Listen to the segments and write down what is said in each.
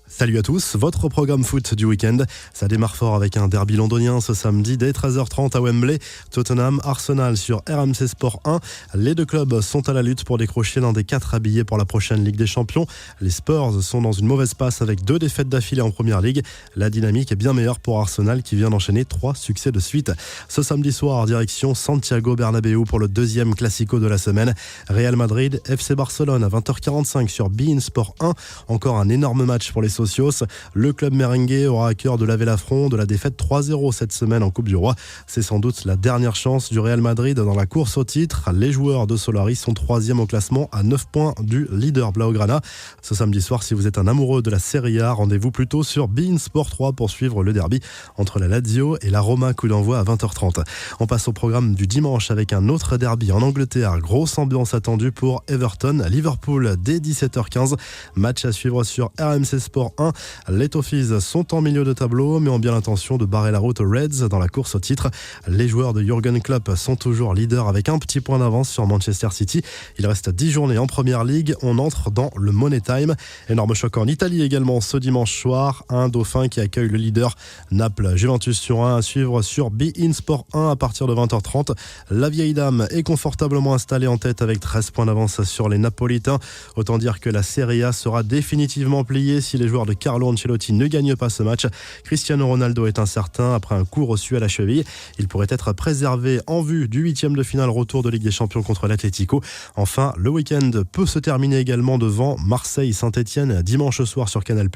Salut à tous, votre programme foot du week-end. Ça démarre fort avec un derby londonien ce samedi dès 13h30 à Wembley. Tottenham, Arsenal sur RMC Sport 1. Les deux clubs sont à la lutte pour décrocher l'un des 4 habillés pour la prochaine Ligue des Champions. Les Spurs sont dans une mauvaise passe avec 2 défaites d'affilée en Première Ligue. La dynamique est bien meilleure pour Arsenal qui vient d'enchaîner 3 succès de suite. Ce samedi soir, direction Santiago Bernabéu pour le deuxième classico de la semaine. Real Madrid, FC Barcelone à 20h45 sur beIN Sport 1. Encore un énorme match pour les socios. Le club merengue aura à cœur de laver l'affront de la défaite 3-0 cette semaine en Coupe du Roi. C'est sans doute la dernière chance du Real Madrid dans la course au titre. Les joueurs de Solari sont 3e au classement à 9 points du leader Blaugrana. Ce samedi soir, si vous êtes un amoureux de la Serie A, rendez-vous plutôt sur beIN Sport 3 pour suivre le derby entre la Lazio et la Roma, coup d'envoi à 20h30. On passe au programme du dimanche avec un autre derby en Angleterre. Grosse ambiance attendue pour Everton, Liverpool dès 17h15. Match à suivre sur RMC Sport 1. Les Toffees sont en milieu de tableau mais ont bien l'intention de barrer la route aux Reds dans la course au titre. Les joueurs de Jürgen Klopp sont toujours leaders avec un petit point d'avance sur Manchester City. Il reste 10 journées en Première Ligue. On entre dans le Money Time. Énorme choc en Italie également ce dimanche soir. Un dauphin qui accueille le leader Naples. Juventus sur 1 à suivre sur beIN Sport 1 à partir de 20h30. La vieille dame est confortablement installée en tête avec 13 points d'avance sur les Napolitains. Autant dire que la Serie A sera définitivement pliée si les joueurs de Carlo Ancelotti ne gagne pas ce match. Cristiano Ronaldo est incertain après un coup reçu à la cheville. Il pourrait être préservé en vue du 8e de finale retour de Ligue des Champions contre l'Atlético. Enfin, le week-end peut se terminer également devant Marseille-Saint-Etienne dimanche soir sur Canal+.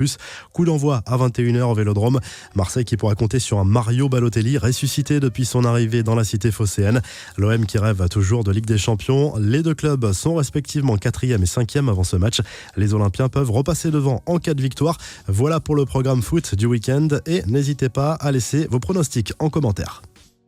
Coup d'envoi à 21h au Vélodrome. Marseille qui pourra compter sur un Mario Balotelli ressuscité depuis son arrivée dans la cité phocéenne. L'OM qui rêve toujours de Ligue des Champions. Les deux clubs sont respectivement 4e et 5e avant ce match. Les Olympiens peuvent repasser devant en cas de victoire. Voilà pour le programme foot du week-end et n'hésitez pas à laisser vos pronostics en commentaire.